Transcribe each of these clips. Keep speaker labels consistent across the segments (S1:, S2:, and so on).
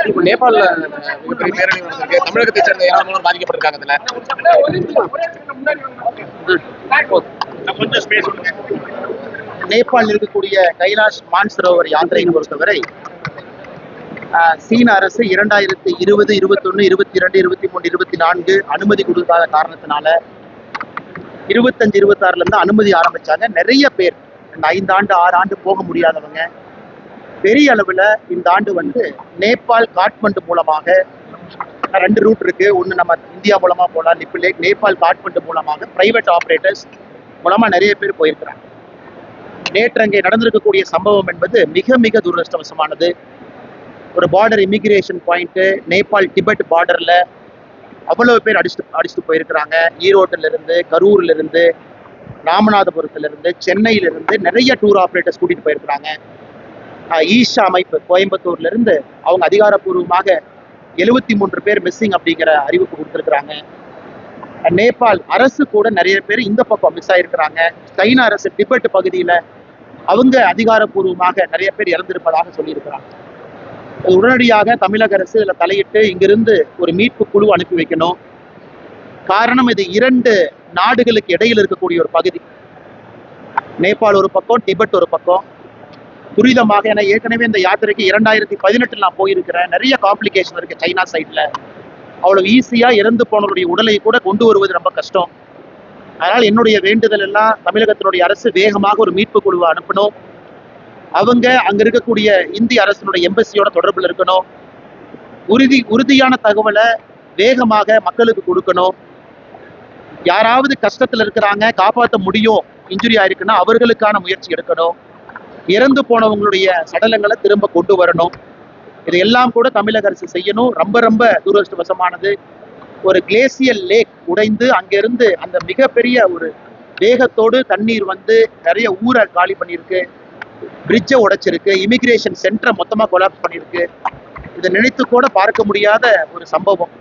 S1: இப்போ நேபாளில் மிகப்பெரிய பேரணி நடந்திருக்கு. தமிழகத்தை சேர்ந்த ஏராளமானோர் பாதிக்கப்பட்டிருக்காங்க.
S2: நேபாளில் இருக்கக்கூடிய கைலாஷ் மான்சரோவர் யாத்திரையை பொறுத்தவரை சீன அரசு 2020, 21, 22, 23, 24 அனுமதி கொடுக்காத காரணத்தினால 25, 26 இருந்து அனுமதி ஆரம்பிச்சாங்க. நிறைய பேர் இந்த 5 ஆண்டு 6 ஆண்டு போக முடியாதவங்க பெரிய அளவுல இந்த ஆண்டு நேபாள் காட்மண்டு மூலமாக 2 ரூட் இருக்கு. ஒன்று நம்ம இந்தியா மூலமா போகலாம், லிப்புலேக். நேபாள் காட்மண்டு மூலமாக பிரைவேட் ஆப்ரேட்டர்ஸ் மூலமா நிறைய பேர் போயிருக்கிறாங்க. நேற்று அங்கே நடந்திருக்கக்கூடிய சம்பவம் என்பது மிக மிக துரதிருஷ்டவசமானது. ஒரு border immigration point Nepal Tibet பார்டர்ல அவ்வளவு பேர் அடிச்சுட்டு போயிருக்கிறாங்க. ஈரோட்டில இருந்து, கரூர்ல இருந்து, ராமநாதபுரத்துல இருந்து, சென்னையில இருந்து நிறைய டூர் ஆப்ரேட்டர்ஸ் கூட்டிட்டு போயிருக்கிறாங்க. ஈஷா அமைப்பு கோயம்புத்தூர்ல இருந்து அவங்க அதிகாரப்பூர்வமாக 73 பேர் மிஸ்ஸிங் அப்படிங்கிற அறிவிப்பு கொடுத்துருக்குறாங்க. நேபாள் அரசு கூட நிறைய பேர் இந்த பக்கம் மிஸ் ஆயிருக்கிறாங்க. சைனா அரசு டிபெட் பகுதியில அவங்க அதிகாரப்பூர்வமாக நிறைய பேர் இறந்திருப்பதாக சொல்லியிருக்கிறாங்க. உடனடியாக தமிழக அரசு இதுல தலையிட்டு இங்கிருந்து ஒரு மீட்பு குழு அனுப்பி வைக்கணும். காரணம், இது 2 நாடுகளுக்கு இடையில் இருக்கக்கூடிய ஒரு பகுதி. நேபாள் ஒரு பக்கம், டிபெட் ஒரு பக்கம். துரிதமாக, ஏன்னா ஏற்கனவே இந்த யாத்திரைக்கு 2018 நான் போயிருக்கிறேன். நிறைய காம்ப்ளிகேஷன் இருக்கு சைனா சைட்ல. அவ்வளவு ஈஸியா இறந்து போனவருடைய உடலை கூட கொண்டு வருவது ரொம்ப கஷ்டம். அதனால் என்னுடைய வேண்டுதல் எல்லாம் தமிழகத்தினுடைய அரசு வேகமாக ஒரு மீட்பு குழுவை அனுப்பணும். அவங்க அங்க இருக்கக்கூடிய இந்திய அரசினுடைய எம்பசியோட தொடர்பில் இருக்கணும். உறுதியான தகவலை வேகமாக மக்களுக்கு கொடுக்கணும். யாராவது கஷ்டத்துல இருக்கிறாங்க, காப்பாற்ற முடியும், இன்ஜுரி ஆயிருக்குன்னா அவர்களுக்கான முயற்சி எடுக்கணும். இறந்து போனவங்களுடைய சடலங்களை திரும்ப கொண்டு வரணும். இதையெல்லாம் கூட தமிழக அரசு செய்யணும். ரொம்ப ரொம்ப துரதிருஷ்டவசமானது. ஒரு கிளேசியல் லேக் உடைந்து அங்கிருந்து அந்த மிகப்பெரிய ஒரு வேகத்தோடு தண்ணீர் நிறைய ஊரை காலி பண்ணியிருக்கு, பிரிட்ஜை உடைச்சிருக்கு, இமிகிரேஷன் சென்டரை மொத்தமா கொலாப்ஸ் பண்ணியிருக்கு. இதை நினைத்து கூட பார்க்க முடியாத ஒரு சம்பவம்.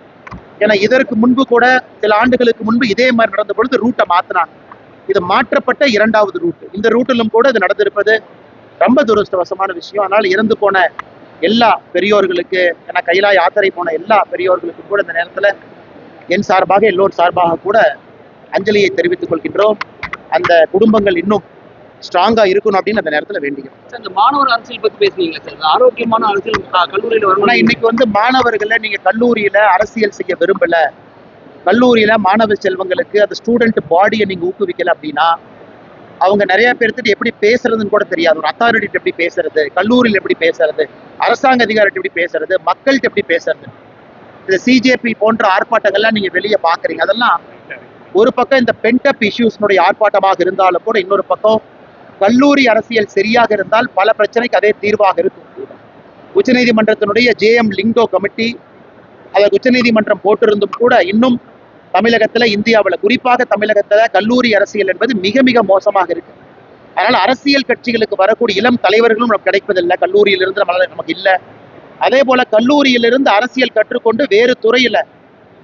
S2: ஏன்னா இதற்கு முன்பு கூட சில ஆண்டுகளுக்கு முன்பு இதே மாதிரி நடந்த பொழுது ரூட்டை மாத்தினாங்க. இது மாற்றப்பட்ட 2வது ரூட். இந்த ரூட்டிலும் கூட இது நடந்திருப்பது ரொம்ப துரதிருஷ்டவசமான விஷயம். அதனால இறந்து போன எல்லா பெரியோர்களுக்கு, ஏன்னா கைலா யாத்திரை போன எல்லா பெரியோர்களுக்கும் கூட இந்த நேரத்துல என் சார்பாக, எல்லோர் சார்பாக கூட அஞ்சலியை தெரிவித்துக் கொள்கின்றோம். அந்த குடும்பங்கள் இன்னும் ஸ்ட்ராங்கா இருக்கணும் அப்படின்னு அந்த நேரத்துல வேண்டிக்கிறோம்.
S1: இந்த மாணவர் அரசியல் பத்தி பேசுனீங்க சார். ஆரோக்கியமான அரசியல் கல்லூரியில வரணும்.
S2: இன்னைக்கு மாணவர்களை நீங்க கல்லூரியில அரசியல் செய்ய விரும்பல, கல்லூரியில மாணவ செல்வங்களுக்கு அந்த ஸ்டூடெண்ட் பாடியை நீங்க ஊக்குவிக்கல அப்படின்னா அவங்க நிறைய பேர்த்துட்டு எப்படி பேசுறதுன்னு கூட தெரியாது. ஒரு அத்தாரிட்டி எப்படி பேசுறது, கல்லூரியில் எப்படி பேசுறது, அரசாங்க அதிகாரிட்டு எப்படி பேசுறது, மக்கள்கிட்ட எப்படி பேசுறது. இந்த சிஜேபி போன்ற ஆர்ப்பாட்டங்கள்லாம் நீங்க வெளியே பாக்குறீங்க. அதெல்லாம் ஒரு பக்கம் இந்த பென்டப் இஷ்யூஸ்னுடைய ஆர்ப்பாட்டமாக இருந்தாலும் கூட, இன்னொரு பக்கம் கல்லூரி அரசியல் சரியாக இருந்தால் பல பிரச்சனைக்கு அதே தீர்வாக இருக்கும். உச்சநீதிமன்றத்தினுடைய ஜேஎம் லிங்கோ கமிட்டி அதற்கு உச்சநீதிமன்றம் போட்டிருந்தும் கூட இன்னும் தமிழகத்துல, இந்தியாவில் குறிப்பாக தமிழகத்துல கல்லூரி அரசியல் என்பது மிக மிக மோசமாக இருக்கு. அதனால அரசியல் கட்சிகளுக்கு வரக்கூடிய இளம் தலைவர்களும் நமக்கு கிடைப்பதில்லை. கல்லூரியிலிருந்து நமக்கு இல்லை. அதே போல கல்லூரியிலிருந்து அரசியல் கற்றுக்கொண்டு வேறு துறையில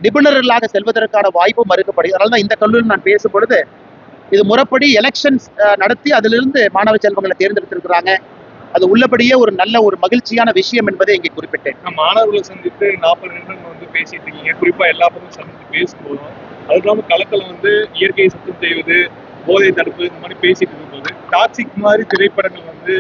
S2: நிபுணர்களாக செல்வதற்கான வாய்ப்பு மறுக்கப்படுகிறது. அதனால தான் இந்த கல்லூரியில் நான் பேசும் பொழுது இது முறைப்படி எலெக்ஷன்ஸ் நடத்தி அதிலிருந்து மாணவ செல்வங்களை தேர்ந்தெடுத்திருக்கிறாங்க. அது உள்ளபடியே ஒரு நல்ல ஒரு மகிழ்ச்சியான விஷயம் என்பதை இங்கே குறிப்பிட்டேன்.
S3: மாணவர்களை சந்தித்து 40 நிமிடங்கள் பேசிட்டு இருக்கீங்க. குறிப்பா எல்லா பக்கமும் சந்தித்து பேசும்போதும், அது இல்லாமல் களத்தில் இயற்கையை சுத்தம் செய்வது, போதை தடுப்பு, இந்த மாதிரி பேசிட்டு இருக்கும்போது டாக்ஸிக் மாதிரி திரைப்படங்கள்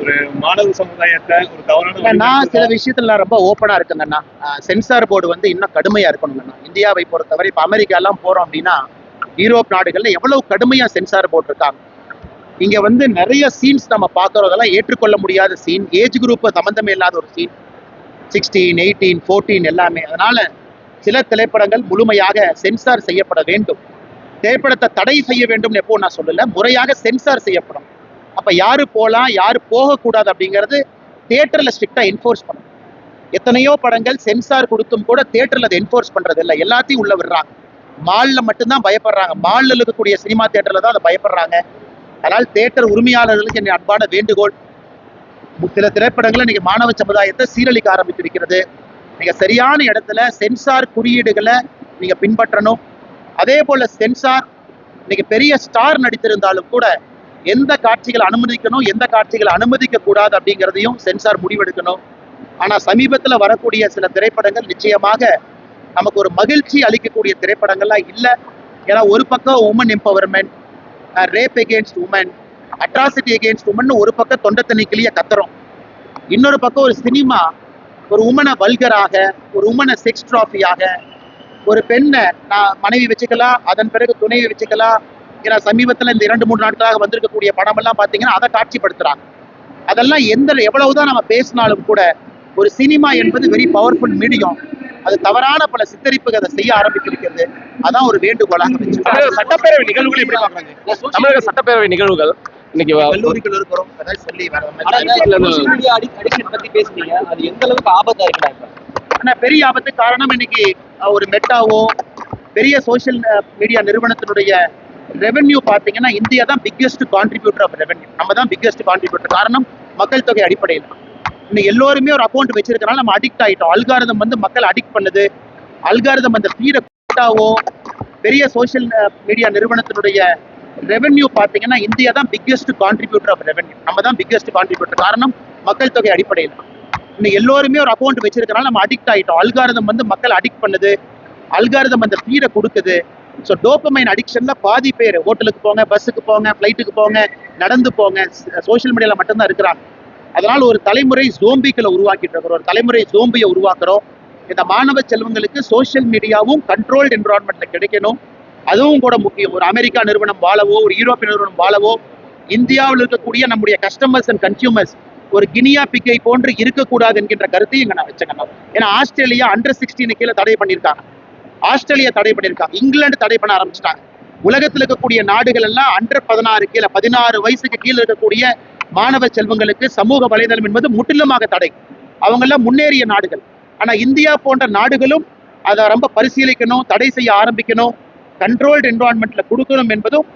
S3: ஒரு மாணவ சமுதாயத்தை ஒரு தவறான,
S2: நான் சில விஷயத்துல ரொம்ப ஓப்பனா இருக்குங்கண்ணா. சென்சார் போர்டு இன்னும் கடுமையா இருக்கணுங்கண்ணா. இந்தியாவை பொறுத்தவரை இப்ப அமெரிக்கா எல்லாம் போறோம் அப்படின்னா, யூரோப் நாடுகள்ல எவ்வளவு கடுமையா சென்சார் போர்டு இருக்காங்க. இங்க நிறைய சீன்ஸ் நம்ம பார்க்கறோம். அதெல்லாம் ஏற்றுக்கொள்ள முடியாத சீன், ஏஜ் குரூப் சம்பந்தமே இல்லாத ஒரு சீன், 16, 18, 14 எல்லாமே. அதனால சில திரைப்படங்கள் முழுமையாக சென்சார் செய்யப்பட வேண்டும். திரைப்படத்தை தடை செய்ய வேண்டும் எப்போ நான் சொல்லல, முறையாக சென்சார் செய்யப்படும். அப்ப யாரு போகலாம், யாரு போகக்கூடாது அப்படிங்கிறது தியேட்டர்ல ஸ்ட்ரிக்டா என்ஃபோர்ஸ் பண்ணணும். எத்தனையோ படங்கள் சென்சார் கொடுத்தும் கூட தியேட்டர்ல அதை என்ஃபோர்ஸ் பண்றது இல்லை. எல்லாத்தையும் உள்ள விடுறாங்க. மால்ல மட்டும்தான் பயப்படுறாங்க. மால்ல இருக்கக்கூடிய சினிமா தியேட்டர்ல தான் அதை பயப்படுறாங்க. அதனால் தியேட்டர் உரிமையாளர்களுக்கு என் அன்பான வேண்டுகோள், சில திரைப்படங்களை நீங்க மாணவ சமுதாயத்தை சீரழிக்க ஆரம்பித்திருக்கிறது. நீங்க சரியான இடத்துல சென்சார் குறியீடுகளை நீங்க பின்பற்றணும். அதே போல சென்சார் இன்னைக்கு பெரிய ஸ்டார் நடித்திருந்தாலும் கூட எந்த காட்சிகளை அனுமதிக்கணும், எந்த காட்சிகளை அனுமதிக்க கூடாது அப்படிங்கிறதையும் சென்சார் முடிவெடுக்கணும். ஆனா சமீபத்துல வரக்கூடிய சில திரைப்படங்கள் நிச்சயமாக நமக்கு ஒரு மகிழ்ச்சி அளிக்கக்கூடிய திரைப்படங்கள்லாம் இல்லை. ஏன்னா ஒரு பக்கம் women empowerment, rape against women, atrocity against women ஒரு பக்கம் தொண்டை தண்ணி கிளிய கத்துறோம். இன்னொரு பக்கம் ஒரு சினிமா ஒரு உமனை வல்கராக, ஒரு உமனை செக்ஸ் ட்ராஃபியாக, ஒரு பெண்ணை நான் மனைவி வச்சுக்கலாம், அதன் பிறகு துணைவி வச்சுக்கலாம். ஏன்னா சமீபத்தில் இந்த 2-3 நாட்களாக வந்திருக்கக்கூடிய படமெல்லாம் பார்த்தீங்கன்னா அதை காட்சிப்படுத்துறாங்க. அதெல்லாம் எவ்வளவுதான் நம்ம பேசினாலும் கூட ஒரு சினிமா என்பது வெரி பவர்ஃபுல் மீடியம். அது தவறான பல சித்தரிப்புகள் அதை செய்ய ஆரம்பித்திருக்கிறது. அதான் ஒரு வேண்டுகோளாக வச்சு.
S1: சட்டப்பேரவை நிகழ்வுகள் எப்படி பாக்குறாங்க? தமிழக சட்டப்பேரவை நிகழ்வுகள் இன்னைக்கு
S2: கல்லூரிகள் இருக்கிறோம் அதாவது சொல்லி
S4: பத்தி பேசுனீங்க, அது எந்த அளவுக்கு ஆபத்தா இருக்கு?
S2: ஆனா பெரிய ஆபத்து காரணம் இன்னைக்கு ஒரு மெட்டாவோ பெரிய சோசியல் மீடியா நிறுவனத்தினுடைய ரெவென்யூ பார்த்தீங்கன்னா இந்தியா தான் பிக்கெஸ்ட் கான்ட்ரிபியூட்டர் ஆஃப் ரெவென்யூ. நம்ம தான் பிக்கெஸ்ட் கான்ட்ரிபியூட்டர். காரணம் மக்கள் தொகை அடிப்படையில். இன்னைக்கு எல்லோருமே ஒரு அக்கௌண்ட் வச்சிருக்கனால நம்ம அடிக்ட் ஆயிட்டோம். அல்காரிதம் வந்து மக்கள் அடிக்ட் பண்ணுது. அல்காரிதம் அந்த ஃபீட மெட்டாவோ பெரிய சோசியல் மீடியா நிறுவனத்தினுடைய ரெவென்யூ பார்த்தீங்கன்னா இந்தியா தான் பிக்கெஸ்ட் கான்ட்ரிபியூட்டர் ஆஃப் ரெவென்யூ. நம்ம தான் பிக்கெஸ்ட் கான்ட்ரிபியூட்டர். காரணம் மக்கள் தொகை அடிப்படையில். இன்னைக்கு எல்லோருமே ஒரு அக்கௌண்ட் வச்சிருக்கனால நம்ம அடிக்ட் ஆயிட்டோம். அல்காரிதம் வந்து மக்கள் அடிக்ட் பண்ணுது. அல்காரிதம் அந்த ஃபீடை கொடுக்குது. ஸோ டோபமைன் அடிக்ஷன்ல பாதி பேர் ஹோட்டலுக்கு போங்க, பஸ்ஸுக்கு போங்க, ஃப்ளைட்டுக்கு போங்க, நடந்து போங்க, சோஷியல் மீடியால மட்டும்தான் இருக்கிறாங்க. அதனால ஒரு தலைமுறை ஜோம்பிகளை உருவாக்கிட்டு இருக்கிறோம். ஒரு தலைமுறை ஜோம்பியை உருவாக்குறோம். இந்த மாணவ செல்வங்களுக்கு சோஷியல் மீடியாவும் கண்ட்ரோல்டு என்விரான்மெண்ட்ல கிடைக்கணும். அதுவும் கூட முக்கியம். ஒரு அமெரிக்கா நிறுவனம் வாழவோ, ஒரு யூரோப்பிய நிறுவனம் வாழவோ, இந்தியாவில் இருக்கக்கூடிய நம்முடைய கஸ்டமர்ஸ் அண்ட் கன்சியூமர்ஸ் ஒரு கினியா பிக்கை போன்று இருக்கக்கூடாது என்கின்ற கருத்தை இங்க நான் வச்சேன். ஏன்னா ஆஸ்திரேலியா அண்டர் 16 கீழே தடை பண்ணியிருக்காங்க. ஆஸ்திரேலியா தடை பண்ணியிருக்காங்க. இங்கிலாந்து தடை பண்ண ஆரம்பிச்சிட்டாங்க. உலகத்தில் இருக்கக்கூடிய நாடுகள் எல்லாம் அண்டர் 16 கீழே 16 வயசுக்கு கீழே இருக்கக்கூடிய மாணவ செல்வங்களுக்கு சமூக வலைதளம் என்பது முற்றிலுமாக தடை. அவங்க எல்லாம் முன்னேறிய நாடுகள். ஆனா இந்தியா போன்ற நாடுகளும் அதை ரொம்ப பரிசீலிக்கணும், தடை செய்ய ஆரம்பிக்கணும், கண்ட்ரோல்டு என்விரான்மெண்ட்ல கொடுக்கணும் என்பதும்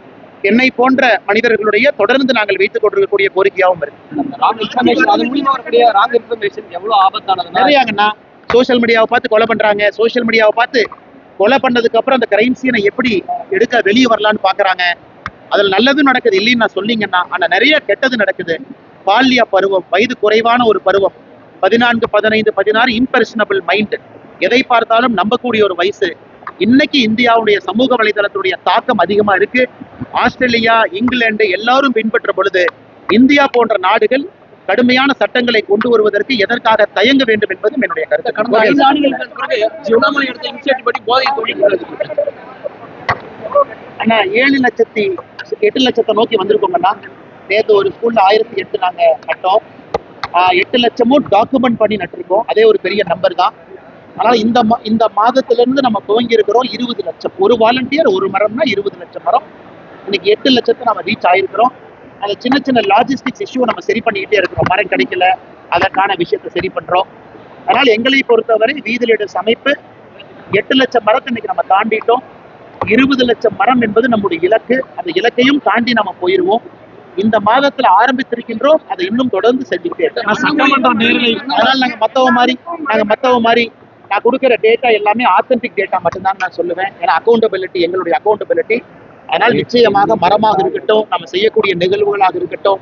S2: என்னை போன்ற மனிதர்களுடைய தொடர்ந்து நாங்கள் வைத்துக் கொண்டிருக்கக்கூடிய கோரிக்கையாகவும் இருக்கு. நிறையாங்கண்ணா சோசியல் மீடியாவை பார்த்து கொலை பண்றாங்க. சோசியல் மீடியாவை பார்த்து கொலை பண்ணதுக்கு அப்புறம் அந்த கிரைம் சீனை எப்படி எடுக்க வெளியே வரலான்னு பாக்குறாங்க. அதுல நல்லதும் நடக்குது இல்லைன்னு நான் சொல்லிங்கன்னா. ஆனா நிறைய கெட்டது நடக்குது. பால்ய பருவம், வயது குறைவான ஒரு பருவம், 14, 15, 16 இம்பர்சனபிள் மைண்ட், எதை பார்த்தாலும் நம்பக்கூடிய ஒரு வயசு. இன்னைக்கு இந்தியாவுடைய சமூக வலைதளத்துடைய தாக்கம் அதிகமா இருக்கு. ஆஸ்திரேலியா, இங்கிலாந்து எல்லாரும் பின்பற்ற பொழுது இந்தியா போன்ற நாடுகள் கடுமையான சட்டங்களை கொண்டு வருவதற்கு எதற்காக தயங்க வேண்டும் என்பதும் என்னுடைய கருத்து. ஆனா 8 லட்சத்தை நோக்கி வந்திருக்கோங்கன்னா, நேற்று ஒரு ஸ்கூல்ல 1008 நாங்க நட்டோம். 8 லட்சமும் டாக்குமெண்ட் பண்ணி நட்டிருக்கோம். அதே ஒரு பெரிய நம்பர் தான். ஆனால் இந்த மாதத்திலிருந்து நம்ம துவங்கி இருக்கிறோம் 20 லட்சம். ஒரு வாலண்டியர் ஒரு மரம்னா 20 லட்சம் மரம். இன்னைக்கு 8 லட்சத்தை நம்ம ரீச் ஆயிருக்கிறோம். அந்த சின்ன சின்ன லாஜிஸ்டிக்ஸ் இஷ்யூ நம்ம சரி பண்ணிக்கிட்டே இருக்கிறோம். மரம் கிடைக்கல, அதற்கான விஷயத்தை சரி பண்றோம். அதனால எங்களை பொறுத்தவரை வீதி லீடர்ஸ் அமைப்பு 8 லட்சம் மரத்தை இன்னைக்கு நம்ம தாண்டிட்டோம். 20 லட்சம் மரம் என்பது நம்முடைய இலக்கு. அந்த இலக்கையும் தாண்டி நம்ம போயிருவோம். இந்த மாதத்துல ஆரம்பித்திருக்கின்றோம். அதை இன்னும் தொடர்ந்து செஞ்சுக்கிட்டே இருக்கோம். அதனால நாங்க மத்தவ மாதிரி நான் கொடுக்குற டேட்டா எல்லாமே ஆத்தென்டிக் டேட்டா மட்டும்தான் நான் சொல்லுவேன். ஏன்னா அக்கௌண்டபிலிட்டி எங்களுடைய அக்கௌண்டபிலிட்டி. அதனால் நிச்சயமாக மரமாக இருக்கட்டும், நம்ம செய்யக்கூடிய நிகழ்வுகளாக இருக்கட்டும்.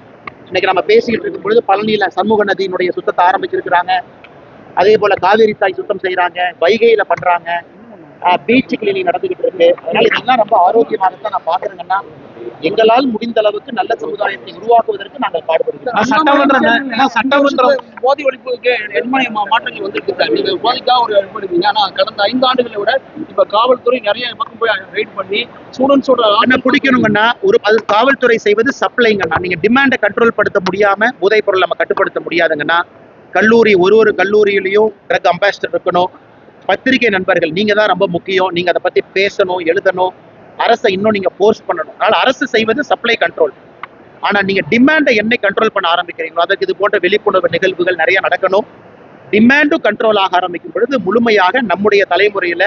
S2: இன்னைக்கு நம்ம பேசிக்கிட்டு இருக்கும் பொழுது பழனியில சண்முக நதியினுடைய சுத்தத்தை ஆரம்பிச்சிருக்கிறாங்க. அதே போல காவேரி தாய் சுத்தம் செய்யறாங்க, வைகையில பண்றாங்க, பீச் கிளீனிங் நடந்துகிட்டு இருக்கு. அதனால இதெல்லாம் ரொம்ப ஆரோக்கியமானதான் நான் பாக்குறேங்கன்னா, எங்களால் முடிந்த அளவுக்கு நல்ல சமுதாயத்தை உருவாக்குவதற்கு நாங்கள் பாடுபடுகிறோம்.
S4: சட்டமன்றம் போதை ஒழிப்புக்கு எண்மணி மாற்றங்கள் வந்திருக்கு சார். நீங்க போதைக்காக ஒரு ஏற்படுவீங்க. ஆனா கடந்த 5 ஆண்டுகளை விட இப்ப காவல்துறை நிறைய பக்கம் போய் ரைட் பண்ணி ஸ்டூடெண்ட்ஸோட
S2: என்ன பிடிக்கணுங்கன்னா, அது காவல்துறை செய்வது சப்ளைங்கண்ணா. நீங்க டிமாண்டை கண்ட்ரோல் படுத்த முடியாம போதைப் பொருள் நம்ம கட்டுப்படுத்த முடியாதுங்கன்னா, கல்லூரி ஒரு கல்லூரியிலையும் ட்ரக் அம்பாசிடர் இருக்கணும். பத்திரிகை நண்பர்கள் நீங்க தான் ரொம்ப முக்கியம். நீங்க அதை பத்தி பேசணும், எழுதணும். அரசை இன்னும் நீங்க ஃபோர்ஸ் பண்ணணும். அதனால அரசு செய்வது சப்ளை கண்ட்ரோல். ஆனா நீங்க டிமாண்டை என்னை கண்ட்ரோல் பண்ண ஆரம்பிக்கிறீங்களோ, அதுக்கு இது போன்ற விழிப்புணர்வு நிகழ்வுகள் நிறைய நடக்கணும். டிமாண்டும் கண்ட்ரோல் ஆக ஆரம்பிக்கும் பொழுது முழுமையாக நம்முடைய தலைமுறையில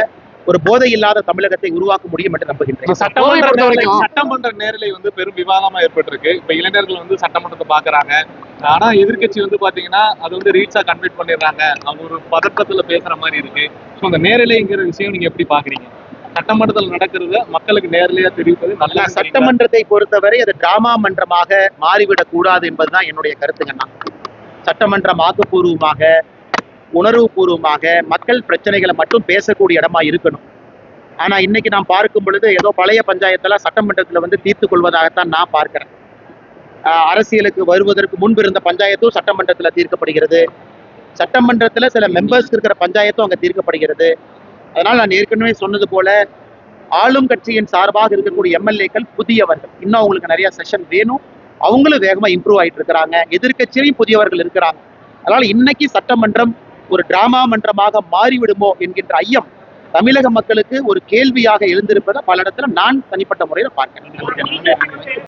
S2: ஒரு போதை இல்லாத தமிழகத்தை உருவாக்க முடியும் என்று நம்புகின்றேன்.
S3: சட்டமன்ற நேரலை வந்து பெரும் விவாதமா ஏற்பட்டிருக்கு. இப்ப இளைஞர்கள் வந்து சட்டமன்றத்தை பாக்குறாங்க. ஆனா எதிர்கட்சி வந்து பாத்தீங்கன்னா அது வந்து ரீச்சா கன்வெர்ட் பண்ணிடுறாங்க. அவங்க ஒரு பதட்டத்துல பேசுற மாதிரி இருக்கு. ஸோ அந்த நேரலைங்கிற விஷயம் நீங்க எப்படி பாக்குறீங்க? சட்டமன்றத்தில் நடக்கிறத மக்களுக்கு நேரலையா தெரிவிப்பது நல்ல.
S2: சட்டமன்றத்தை பொறுத்தவரை அது டிராமா மன்றமாக மாறிவிடக் கூடாது என்பதுதான் என்னுடைய கருத்துங்கண்ணா. சட்டமன்றம் ஆக்கப்பூர்வமாக உணர்வுபூர்வமாக மக்கள் பிரச்சனைகளை மட்டும் பேசக்கூடிய இடமா இருக்கணும். ஆனா இன்னைக்கு நான் பார்க்கும் பொழுது ஏதோ பழைய பஞ்சாயத்தெல்லாம் சட்டமன்றத்துல வந்து தீர்த்து கொள்வதாகத்தான் நான் பார்க்கிறேன். அரசியலுக்கு வருவதற்கு முன்பு இருந்த பஞ்சாயத்தும் சட்டமன்றத்துல தீர்க்கப்படுகிறது, சட்டமன்றத்துல சில மெம்பர்ஸ் இருக்கிற பஞ்சாயத்தும் அங்க தீர்க்கப்படுகிறது. அதனால நான் ஏற்கனவே சொன்னது போல ஆளும் கட்சியின் சார்பாக இருக்கக்கூடிய எம்எல்ஏக்கள் புதியவர்கள், இன்னும் அவங்களுக்கு நிறைய செஷன் வேணும், அவங்களும் வேகமா இம்ப்ரூவ் ஆயிட்டு இருக்கிறாங்க. எதிர்க்கட்சியிலையும் புதியவர்கள் இருக்கிறாங்க. அதனால இன்னைக்கு சட்டமன்றம் ஒரு டிராமா மன்றமாக மாறிவிடுமோ என்கின்ற ஐயம் தமிழக மக்களுக்கு ஒரு கேள்வியாக எழுந்திருப்பதை பல இடத்துல நான் தனிப்பட்ட முறையில் பார்க்கிறேன்.